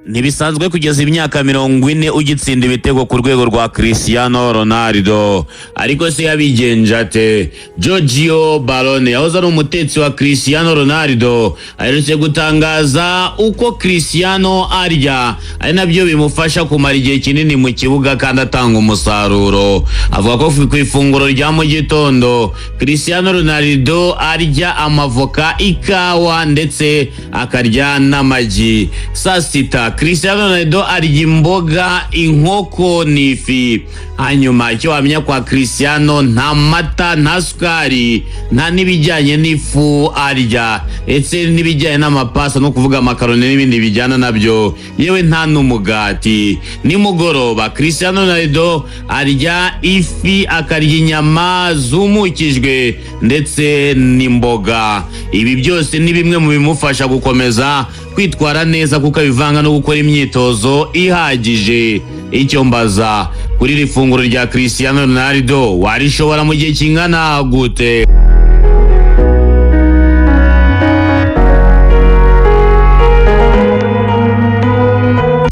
ntibisanzwe kugeza imyaka 40 ugitsinda ibitego ku rwego rwa Cristiano Ronaldo. Ariko se yabigenje ate? Giorgio Barone yahoze ari umutetsi wa Cristiano Ronaldo aherutse gutangaza uko Cristiano arya, ari nabyo bimufasha kumara igihe kinini mu kibuga kandi atanga umusaruro. Avuga ko ku ifunguro rya mu gitondo Cristiano Ronaldo arya amavoka, ikawa ndetse akarya n'amagi. Saa sita Cristiano Ronaldo arya imboga, inkoko n'ifi. Hanyuma icyo wamenya kwa Cristiano, nta mata, nta sukari, nta n'ibijyanye n'ifu arya, ndetse n'ibijyanye n'amapasta no kuvuga makaroni n'ibindi bijyana nabyo, yewe nta n'umugati. Nimugoroba Cristiano Ronaldo arya ifi, akarya inyama zumukijwe ndetse n'imboga. Ibi byose ni bimwe mu bimufasha gukomeza kwitwara neza kuko abivanga no gukora imyitozo ihagije. Icyo mbaza, kuri iri funguro rya Cristiano Ronaldo warishobora mu gihe kingana gute?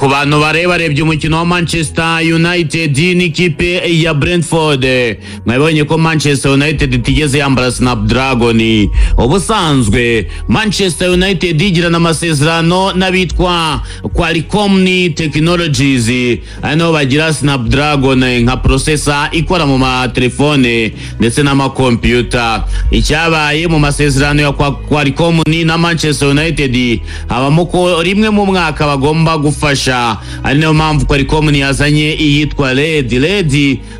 Ku bantu barebye umukino wa Manchester United n'ikipe ya Brentford, mwabonye ko Manchester United itigeze yambara Snapdragon. Ubusanzwe Manchester United igirana amasezerano n'abitwa Qualcomm Technologies, ano bagira Snapdragon nka processor ikora mu matelefone ndetse n'amakompiyuta. Icyabaye mu masezerano ya Qualcomm na Manchester United, habamo ko rimwe mu mwaka bagomba gufasha, ari nayo mpamvu Qualcomm yazanye iyitwa LED.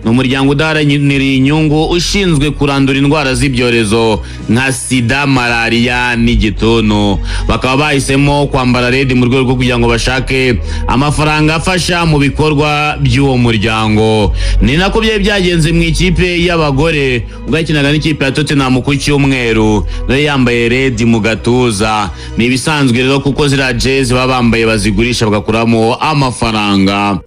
ni umuryango udaharanira inyungu ushinzwe kurandura indwara z'ibyorezo nka sida, malaria n'igituntu. Bakaba bahisemo kwambara LED mu rwego rwo kugira ngo bashake amafaranga afasha mu bikorwa by'uwo muryango. Ni nako byari byagenze mu ikipe y'abagore ubwo yakinaga n'ikipe ya Tottenham ku cyumweru, nayo yambaye LED mu gatuza. Ni ibisanzwe rero kuko zira jezi baba bambaye bazigurisha bagakuramo amafaranga.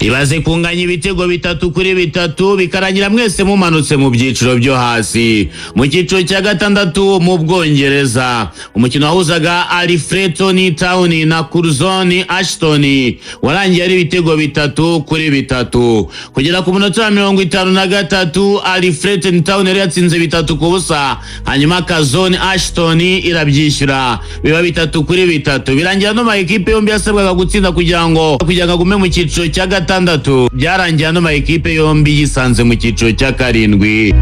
Ibaze kunganya ibitego 3-3 bikarangira mwese mumanutse mu byiciro byo hasi. Mu cyiciro cya gatandatu mu Bwongereza, umukino wahuzaga Alfreton Town na Curzon Ashton warangiye ari ibitego 3-3. Kugera ku munota wa 53 Alfreton Town yari yatsinze 3-0, hanyuma Curzon Ashton irabyishyura biba 3-3. Birangira no ma ekipe yombi yasabwaga gutsinda kugira ngo agume mu cyiciro cya gatandatu. Byarangiye ano ma ekipe yombi yisanze mu cyiciro cya 7.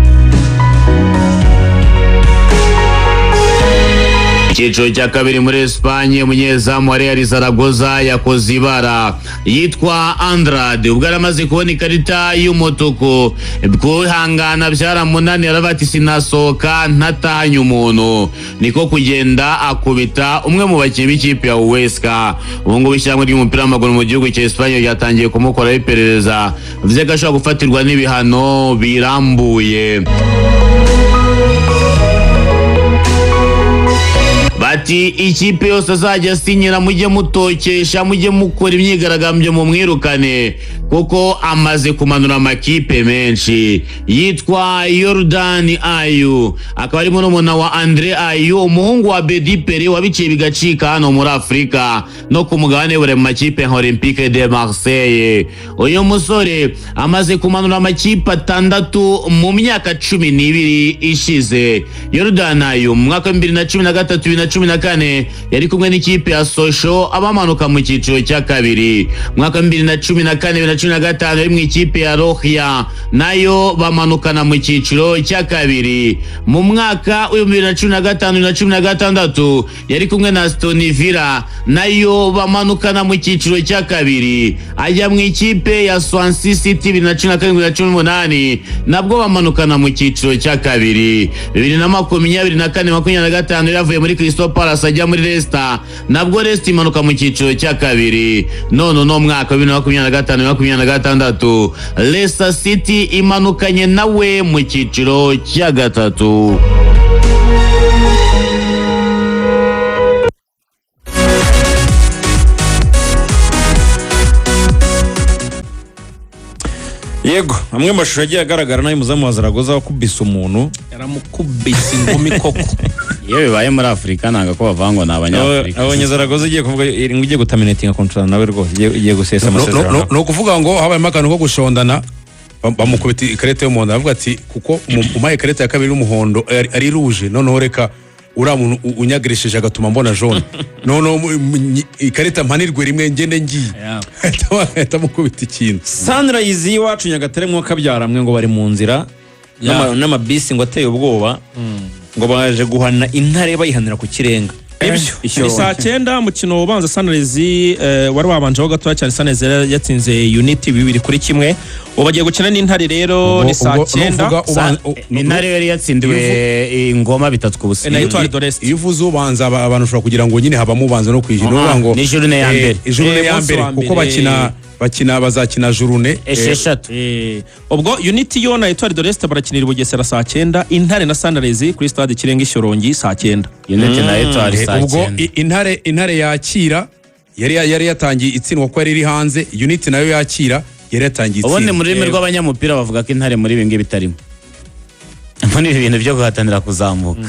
Icyiciro cya kabiri muri Espanye, umunyezamu wa Real Zaragoza yakoze ibara, yitwa Andrade. Ubwo aramaze kubona ikarita y'umutuku, kwihangana byaramunaniye, arabati sinasohoka ntatanye umuntu, niko kugenda akubita umwe mu bakinnyi b'ikipe ya Huesca. Ubu ngubu ishyirahamwe ry'umupira w'amaguru mu gihugu cya Espanye ryatangiye kumukoraho iperereza, bivuze ko ashobora gufatirwa n'ibihano birambuye. Bati ikipe yose azajya asinyira mujye mutokesha, mujye mukora imyigaragambyo mu mwirukane kuko amaze kumanura amakipe menshi. Yitwa Jordan Ayew, akaba ari n'umwana wa Andre Ayew, umuhungu wa Bedi Pere wabiciye bigacika hano muri Afrika no ku mugabane bure mu makipe nka Olympique de Marseille. Uyu musore amaze kumanura amakipe 6 mu myaka 12 ishize. Jordan Ayew mu mwaka 2013-2014 yari kumwe n'ikipe ya Sochaux abamanuka mu cyiciro cya 2. Mwaka 2014-2015 yari mu ikipe ya Rohia, nayo bamanukana mu cyiciro cya 2. Mu mwaka 2015-2016 yari kumwe na Aston Villa, nayo bamanukana mu cyiciro cya 2. Ajya mu ikipe ya Swansea City 2017-2018 nabwo bamanukana mu cyiciro cya 2. 2024-2025 yavuye muri Crystal Palace ajya muri Leicester, nabwo Leicester imanuka mu cyiciro cya 2. None no mwaka 2025-2026 Leicester City imanukanye nawe mu cyiciro cya 3. Yego, amwe mashusho yagiye agaragara nayo muzamu wa Zaragoza wakubise umuntu, yaramukubise ingumi koko. iyo bibaye muri Afrika nanga ko bavangwa n'abanyafrika abonye Zaragoza igiye kuvuga igiye gutaminatinga contract nawe rwose igiye gusesa amasezerano no kuvuga ngo habaye makano ko gushondana bamukubita ikareta y'umuhondo avuga ati kuko umaye ikareta ya kabiri y'umuhondo ari ruje noneho reka ura muntu unyagirisheje agatuma mbona jaune none ikareta mpanirwe rimwe ngende ngiye atamukubita ikintu. Sunrise y'iwacu Nyagatare mwo kabyaramwe ngo bari mu nzira n'amabisi ngo ateye ubwoba ngo baje guhana intare bayihanira ku kirenga. Ibyo saa 9 mukino ubanza Sunrise wari wabanjeho gatoya cyane. Sunrise yatsinze Unity 2-1 bagiye gukina n'intare rero ni saa 9 intare yari yatsindiwe ingoma 3-0 na Etoile de l'Est. Iyo uvuze ubanza abantu ushobora kugira ngo nyine habamo ubanza no kwijina ngo ni journée ya mbere journée ya mbere kuko bazakina journée esheshatu. Ubwo Unity yo na Etoile de l'Est barakinira Bugesera saa 9 intare na Sunrise kuri stade Kirenga Ishyorongi saa 9. Unity na Etoile saa 9. Ubwo intare yakira yari yatangiye itsindwa ko yari iri hanze. Unity nayo yakira yari yatangiye itsindwa. Ubone muri rurimi rw'abanyamupira bavuga ko intare muri bingi bitarimo muri ibintu byo guhatanira kuzamuka.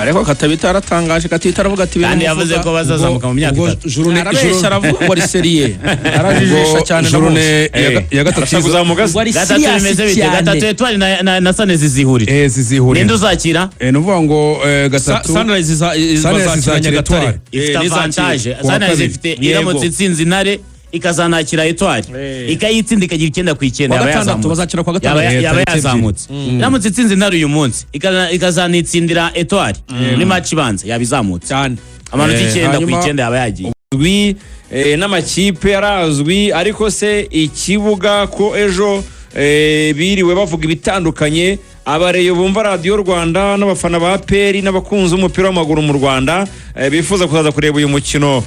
Ariko katabita aratangaje katita aravuga ati kandi yavuze ko bazazamuka mu myaka 3. Arabesha aravuga ngo ari serie arajijisha cyane ya gatatu kuzamuka gatatu bimeze bite gatatu Etoile na Sunrise zihurira ninde uzakira nuvuga ngo gatatu Sunrise izakira Nyagatare ifite avantage. Sunrise ifite iramutse itsinze intare ikazanakira Etoile ikayitsinda ikagira 9/9 yaba yazamutse. Iramutse itsinze intare uyu munsi ikazanitsindira Etoile muri match ibanza yabizamutse cyane amanota 9/9 yaba yagiye. N'amakipe yarazwi ariko se ikibuga ko ejo biriwe bavuga ibitandukanye. Abareyo bumva Radio Rwanda n'abafana ba Peri n'abakunzi umupira w'amaguru mu Rwanda bifuza kuzaza kureba uyu mukino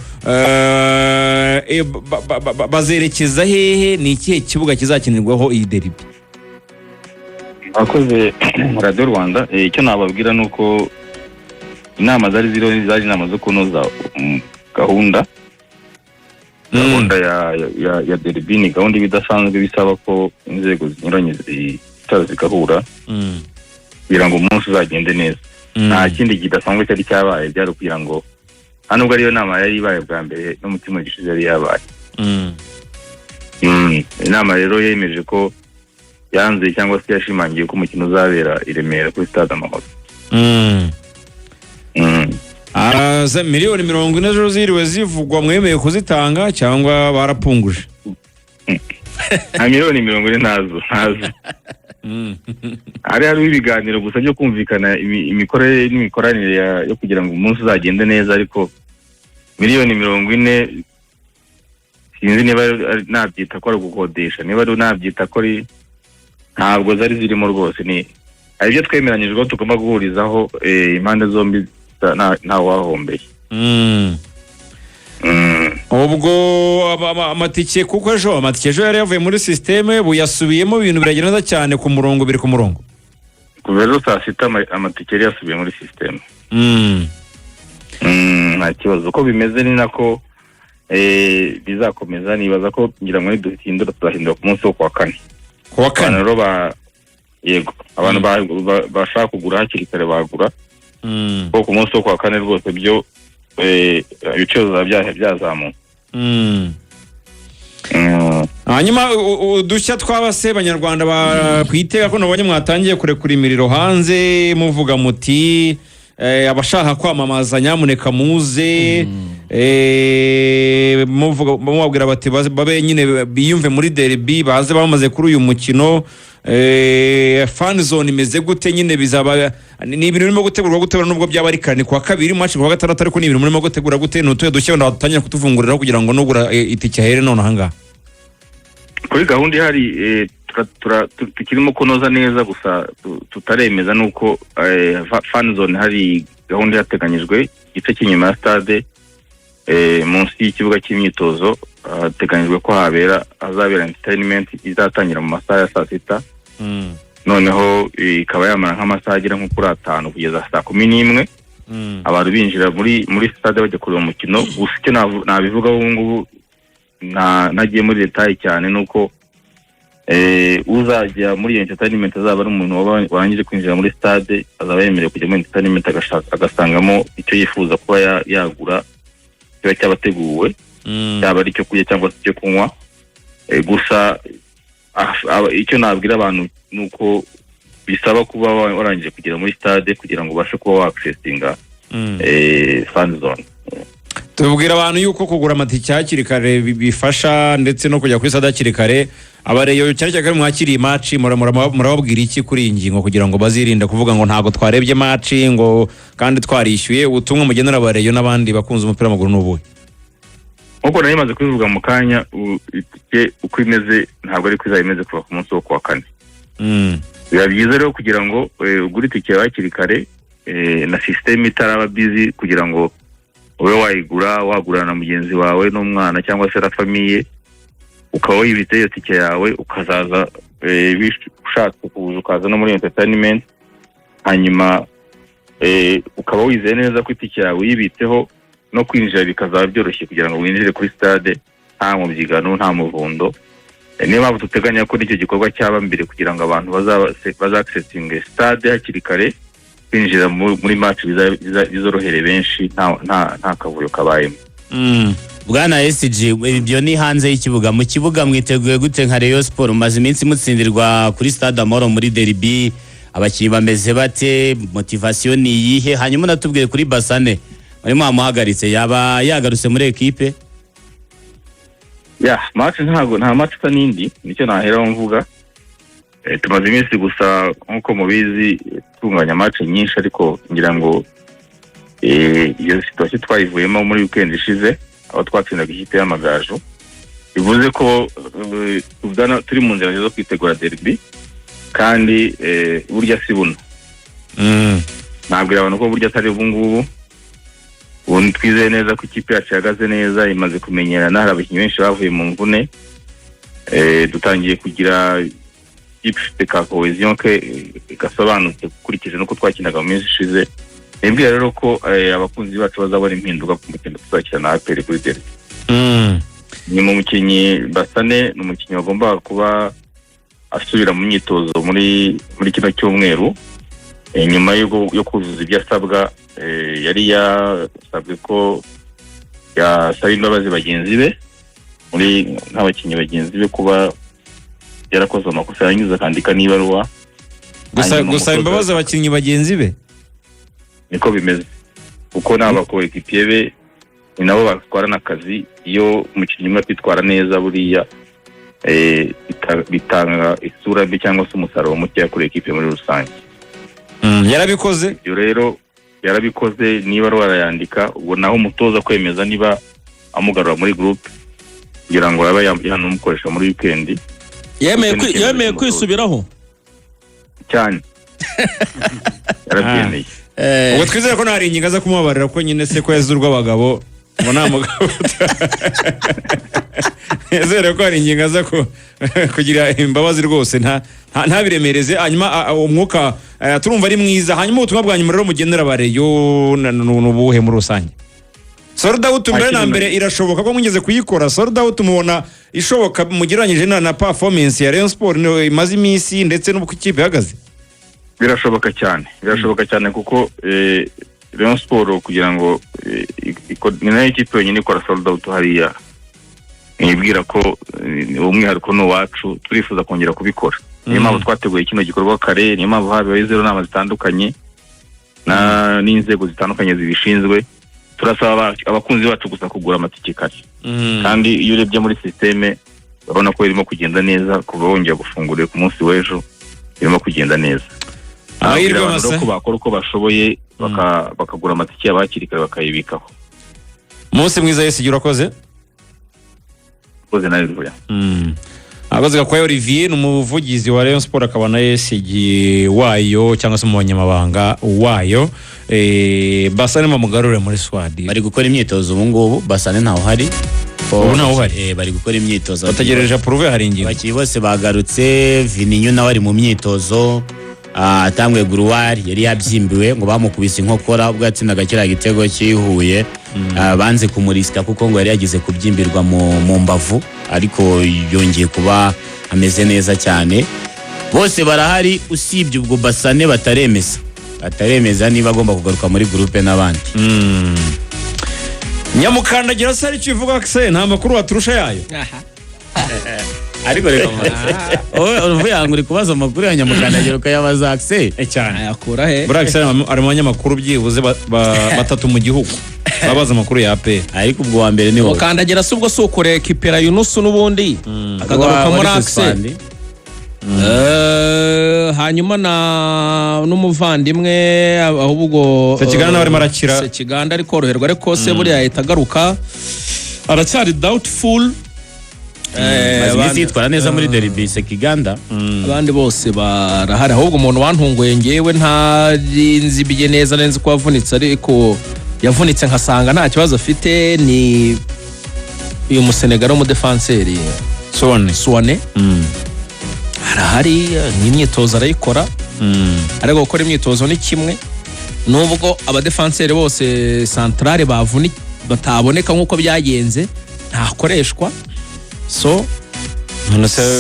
bazerekeza hehe? Ni ikihe kibuga kizakinirwaho iyi derby? Akoze Radio Rwanda icyo nababwira nuko inama zari inama zo kunoza gahunda ya derby. Ni gahunda ibidasanzwe bisaba ko inzego zinyuranye zikahura kugira ngo umunsi uzagende neza. Nta kindi kidasanzwe cyari cyabaye byari kugira ngo hano ubwo ariyo nama yari ibaye bwa mbere no mutima gishize yari yabaye. Inama rero yemeje ko yanze cyangwa se yashimangiye ko umukino uzabera i Remera kuri Stade Amahoro. Za miliyoni 40 ejo ziriwe zivugwa mwemeye kuzitanga cyangwa barapunguje? Miliyoni 40 ntazo hari ibiganiro gusa byo kumvikana imikoranire yo kugira ngo umunsi uzagende neza, ariko miliyoni 40 sinzi niba nabyita ko ari gukodesha, niba ari nabyita ko ari ntabwo zari zirimo rwose. Ni ari byo twemeranyijwe tugomba guhurizaho impande zombi nta wahombeye. Ubwo amatike kuko ejo yari yavuye muri systeme buyasubiyemo ibintu biragenda neza cyane ku murongo biri ku murongo. Kuva ejo saa 6 amatike yari yasubiye muri systeme. Nta kibazo uko bimeze ni nako bizakomeza. Nibaza ko ngira ngo duhindura tuzahindura ku munsi wo kwa kane. Kwa kane rero yego abantu bashaka kugura hakiri kare bagura. Ko ku munsi wo kwa kane rwose byo ibiciro byazamuka. Hanyuma udushya twabase abanyarwanda bakwitega ko nabonye mwatangiye kurekura imiriro hanze muvuga muti abashaka kwamamaza nyamuneka muze muvuga mubabwira bati babe nyine biyumve muri derby baze bamaze kuri uyu mukino. Fan zone imeze gute nyine bizaba ni ibintu birimo gutegurwa nubwo byaba ari kane kwa kabiri match kwa gatandatu, ariko ni ibintu birimo gutegura gute n'utuye dushya ndatangira kutuvungurira kugira ngo nugura itike here none hanga kuri gahunda ihari. Tukirimo kunoza neza gusa tutaremeza nuko fan zone hari gahunda yateganyijwe igice cy'inyuma ya stade munsi y'ikibuga cy'imyitozo. Hateganyijwe ko hazabera entertainment izatangira mu masaha ya saa 6 noneho ikaba yamara nk'amasaha agera nko kuri 5 kugeza saa 11 abantu binjira muri stade bajya kureba umukino. Gusa icyo nabivuga ubu ngubu nagiye muri detail cyane nuko uzajya muri iyo entertainment azaba ari umuntu warangije kwinjira muri stade, azaba yemerewe kujya muri entertainment agasangamo icyo yifuza kuba yagura kiba cyabateguwe, cyaba ari icyo kurya cyangwa se icyo kunywa. Gusa icyo nabwira abantu ni uko bisaba kuba warangije kugera muri stade kugira ngo ubashe kuba waccessinga fan zone. Tubwira abantu yuko kugura amatike hakiri kare bifasha, ndetse no kujya kuri stade hakiri kare. Abareyo cyane cyane mwakiriye match murababwira iki kuri iyi ngingo kugira ngo bazirinde kuvuga ngo ntago twarebye match ngo kandi twarishyuye? Ubutumwa mugenera abareyo n'abandi bakunze umupira w'amaguru n'ubuhe? Nkuko nari maze kubivuga mu kanya, itike uko imeze ntabwo ari kwiza imeze kuva ku munsi wo kuwa kane. Biba byiza rero kugira ngo ugure itike hakiri kare, na system itaraba busy, kugira ngo ube wagurana na mugenzi wawe n'umwana cyangwa se na famiye, ukaba wibitse iyo tike yawe ukazaza ushatse kuza ukaza no muri entertainment, hanyuma ukaba wizeye neza ko itike yawe yibitseho no kwinjira bikazaba byoroshye kugira ngo winjire kuri stade nta mubyigano nta muvundo. Niyo mpamvu duteganya ko nicyo gikorwa cyaba mbere kugira ngo abantu bazaccessinge stade hakiri kare, kwinjira muri match bizorohere benshi nta kavuyo kabayemo. Bwana SG, ibyo ni hanze y'ikibuga. Mu kibuga mwiteguye gute nka Rayon Sport? Maze iminsi mutsindirwa kuri Stade Amahoro muri derby, abakinnyi bameze bate? Motivation ni iyihe? Hanyuma natubwiye kuri Basane barimo amuhagaritse, yaba yagarutse muri equipe? Match nta match n'indi, nicyo naheraho mvuga. Tumaze iminsi gusa nkuko mubizi tunganya match nyinshi, ariko ngira ngo iyo situation twayivuyemo muri weekend ishize aho twatsindaga ikipe y'Amagaju, bivuze ko turi mu nzira zo kwitegura derby, kandi burya si buno. Nabwira abantu ko burya atari ubu ngubu. Ubu twizeye neza ko ikipe yacu ihagaze neza, imaze kumenyerana, hari abakinnyi benshi bavuye mu mvune, dutangiye kugira ifite ka cohesion gasobanutse gukurikije nuko twakinaga mu minsi ishize. Nibwira rero ko abakunzi bacu bazabona impinduka ku mukino tuzakina na APR kuri derby. Ni mu mukinnyi Basane, ni umukinnyi wagomba kuba asubira mu myitozo muri kino cyumweru, nyuma yo kuzuza ibyo asabwa. Yari yasabwe ko yasaba imbabazi bagenzi be nk'abakinnyi bagenzi be kuba yarakoze amakosa yanyuze akandika n'ibaruwa. Gusa imbabazi abakinnyi bagenzi be niko bimeze, kuko n'abakoekipiye be ni nabo batwarana akazi. Iyo umukinnyi umwe atitwara neza, buriya bitanga isura mbi cyangwa se umusaruro muke kuri ekipe muri rusange. Yarabikoze ibyo rero, yarabikoze, niba arayandika, ubwo naho umutoza kwemeza niba amugarura muri groupe kugira ngo abe yanumukoresha muri weekend. Yemeye kwisubiraho cyane. Yarabyemeye. Ubwo twizere ko ntari ingingo aza kumubabarira ko nyine se ko yazurwa abagabo ngo nta mugabo. Yazere ko hari ingingo aza kugira imbabazi rwose, ntabiremereze. Hanyuma umwuka turumva ari mwiza. Hanyuma ubutumwa bwa nyuma rero mugenera abareyo n'ubuhe muri rusange? Sold out mbere na mbere irashoboka ko mwigeze kuyikora? Sold out mubona ishoboka mugereranyije na performance ya Rayon Sport imaze iminsi ndetse n'uko ikipe ihagaze? Birashoboka cyane kuko Rayon Sport kugira ngo ni nayo ikipe yonyine ikora sold out hariya. Nibwira ko umwihariko no wacu turifuza kongera kubikora. Niyo mpamvu twateguye kino gikorwa kare, niyo mpamvu habaye zero nama zitandukanye n'inzego zitandukanye zibishinzwe. Turasaba abakunzi bacu gusa kugura amatike kare, kandi iyo urebye muri systeme urabona ko irimo kugenda neza. Kuva wongera gufungura ku munsi w'ejo irimo kugenda neza. Amahirwe masa ko bakora uko bashoboye bakagura amatike y'abakiri kare bakayibikaho. Umunsi mwiza Yesu urakoze. Koze nayo ruya. Abaziga kwa Olivier n'umuvugizi wa Rayon Sport, akaba na SG wayo cyangwa se mu banyamabanga wayo. Basane mamugarure muri Swadi. Bari gukora imyitozo ubu ngubu. Basane ntaho hari. Ubu ntaho hari. Bari gukora imyitozo. Bategereje approve hari ingingo. Abakinnyi bose bagarutse. Vininyo nawe ari mu myitozo. Atangwe Guruwari yari yabyimbiwe ngo bamukubise inkokora ubwo yatsindaga kiriya gitego cyihuye. Banze kumurisika kuko ngo yari yagize kubyimbirwa mu mbavu, ariko yongeye kuba ameze neza cyane, bose barahari usibye ubwo Basane bataremeza niba agomba kugaruka muri groupe n'abandi. Nyamukandagira se aricyo ivuga se nta makuru waturusha yayo. Ariko reka uvuye hangu uri kubaza amakuru ya Nyamukandagira ukayabaza Axel cyane. ayakura he? Buri Axel ari mu banyamakuru byibuze batatu mu gihugu babaza amakuru ya APR. ariko ubwo wa mbere ni wowe. Mukandagira se ubwo si ukure kipera Yunus n'ubundi akagaruka muri Axel. Hanyuma n'umuvandimwe ahubwo Sekiganda nawe arimo arakira. Sekiganda ari koroherwa ariko se buriya ahita agaruka aracyari doubtful. Maze yitwara neza muri derby Sekiganda. Abandi bose barahari ahubwo umuntu wantunguye ngewe ntarinzi biye neza neza ko yavunitse ariko yavunitse nkasanga nta kibazo afite ni uyu musenegaro mu defenseur Suwane. Arahari n'imyitozo arayikora, ariko gukora imyitozo ni kimwe nubwo abadefenseur bose centrale bataboneka nk'uko byagenze ntakoreshwa, so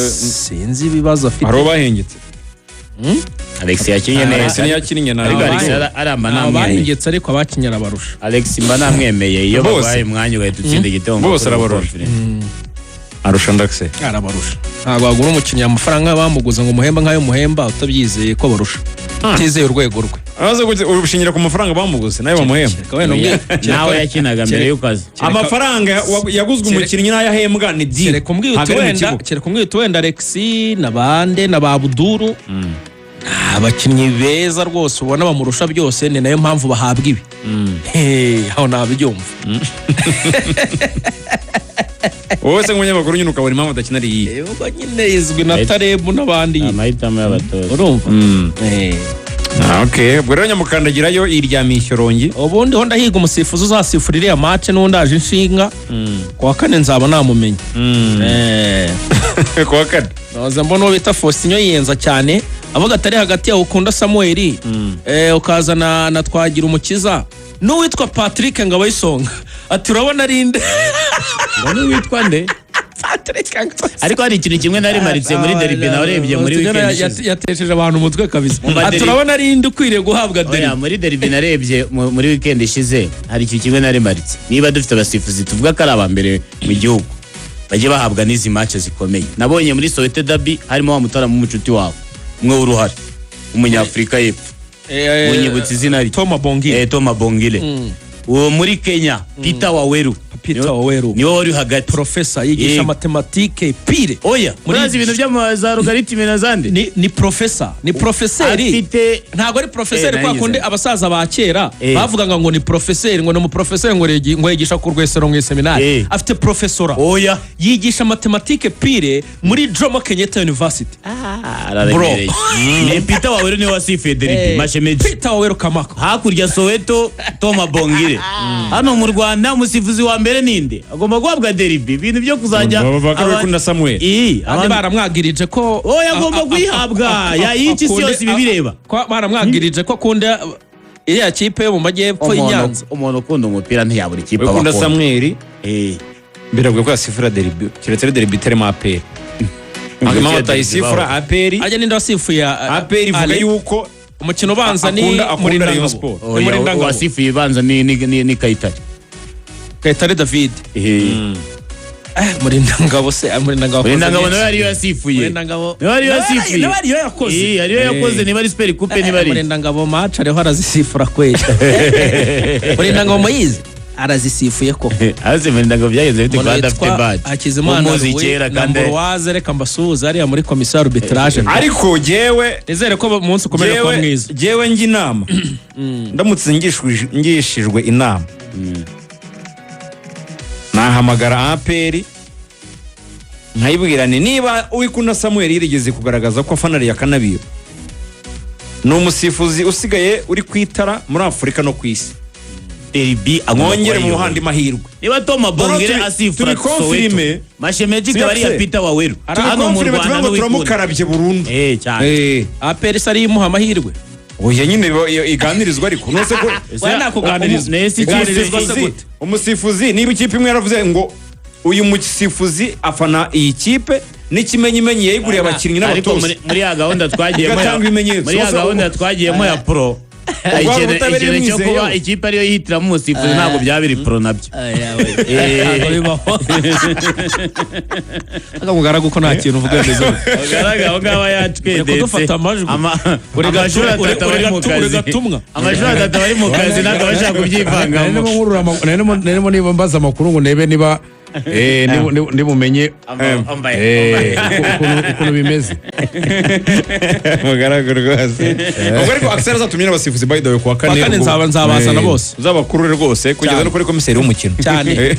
sinzi ibibazo afite. Haro bahengetse. Alex yakinye neza. Yakinye na Alex aramba bahengetse ariko abakinyara barusha. Alex mba namwemeye iyo babaye umwanya ugahita utsinda igitego. Bose arabarusha. Arusha Ndaxe. Arabarusha. Ntabwo wagura umukinnyi amafaranga bamuguza ngo umuhemba nkayo muhemba utabyizeye ko barusha. Tizeye urwego rwe. Abaze urushingira ku mafaranga bamuguze nayo bamuhemba. Nawe yakinaga mbere y'ukazi. Amafaranga yaguzwe umukinnyi n'ayahembwa ni di. Kereka umwito wenda Alex nabande na Babuduru. Abakinnyi beza rwose ubona bamurusha byose ni nayo mpamvu bahabwa ibi. Aho nabibyumva. Wowe se nk'umunyamakuru nyine ukabona impamvu adakina ari iyi. Ubwo nyine izwi na Tarebu n'abandi. Amahitamo y'abatoza. Urumva? Okay, ubwo rero Nyamukandagirayo iryamisha rongi. Ubundi ho ndahiga umusifuzi uzasifura iriya match n'undi aje inshinga. Kuwa kane nzaba namumenye. Kuwa kane. Naza mbona uwo bita Faustinho yiyenza cyane. Avuga atari hagati ya Ukunda Samuel. Ukazana na Twagira Umukiza. N'uwitwa Patrick Ngabayisonga. Ati urabona rinde. Ngo witwa nde? Patrick. Ariko hari ikintu kimwe nari maritse muri derby na urebye muri weekend. Yatesheje abantu umutwe kabisa. Ati urabona rinde ukwiriye guhabwa derby. Oya muri derby narebye muri weekend ishize hari ikintu kimwe nari maritse. Niba dufite abasifuzi tuvuga ko ari abambere mu gihugu bajye bahabwa n'izi match zikomeye. Nabonye muri Soweto derby harimo wa mutara mu mucuti wawe. Mwe uruhare umunyafrika y'epfo. Unyibutse izina rye. Toma Bongile. Uwo muri Kenya Peter Waweru. Niwe wari hagati. Professor yigisha matematike pire. Oya, murazi ibintu by'amaza logarithme na zande. Ni professor. Ni professeur. Ntago ari professeur kwa kundi abasaza ba kera bavuga ngo ni professeur ngo ni umuprofesseur ngo yigisha ku rwesero mu seminari. Afite professora. Oya, yigisha matematike pire muri Jomo Kenyatta University. Bro. Ni Peter Waweru ni wasi Federico Mashemeji. Peter Waweru Kamako. Hakurya Soweto Toma Bongile. Hano mu Rwanda umusifuzi wa mbere ninde agomba guhabwa derby ibintu byo kuzajya Ukunda Samuel. Abandi baramwagirije ko agomba kuyihabwa yayikisi yose ibireba. Ko baramwagirije ko akunda iriya kipe yo mu majyepfo y'Inyanza. Umuntu ukunda umupira ntiyabura ikipe Ukunda Samuel. Biravuga ko asifura derby kiretse derby terema APR. Agama tayisifura APR. Ajya ninde wasifuye APR ivuga yuko umukino ubanza ni muri Rayon Sport. Wasifuye ibanza ni Kayitare. Kayitare David. Murindangabo se Murindangabo nawe ariyo yasifuye. Nawe ariyo yakoze. Ariyo yakoze niba ari Super Coupe niba ari. Murindangabo match ariho arazisifura kweli. Murindangabo Moyize arazisifuye ko. Aze Murindangabo byageze bite kwa adafite badge. Hakizimana number waze reka mbasuhuza ariya muri commissaire arbitrage. Ariko jewe nizere ko umunsi ukomeye kwa mwiza. Jewe ngi inama. Ndamutse ngishijwe inama. Nahamagara APR nkayibwirane niba Uwikunda Samuel yirigeze kugaragaza ko afanari ya Kanabiro no umusifuzi usigaye uri kwitara muri Afurika no kwisi derby amwongere mu handi mahirwe. Niba Toma Bongile asifura Soweto Mashemeji kabari ya Peter Waweru hano mu Rwanda turamukarabye burundu cyane. APR sari muha amahirwe. Oya nyine iganirizwa ariko nose ko wana kuganirizwa umusifuzi niba ikipe imwe yaravuze ngo uyu musifuzi afana iyi kipe n'ikimenyimenyi yayiguriye abakinnyi ariko n'abatoza muri ya gahunda twagiyemo Igatanga ibimenyetso. muri ya Bose gahunda twagiyemo ya pro Urwara ubutabera ikintu cyo mwizeyeho. kuba ikipe ariyo yihitiramo umusifuzi ntabwo byaba biri pro nabyo ntabwo bibaho akamugaragu ko nta kintu uvuga neza ugaragara aho ngaho yacwedetse kudufata amajwi. amashuri atatu bari mu kazi gatumwa amashuri atatu bari mu kazi ntabwo bashaka kubyivangamo narimo niba mbaza amakuru ngo ndebe niba nibumenye ukuntu bimeze mugaragaro rwose ubwo ariko Axel azatumye n'abasifuzi by the way kuwa kane kane nzabazana bose uzabakurure rwose kugeza no kuri komiseri w'umukino cyane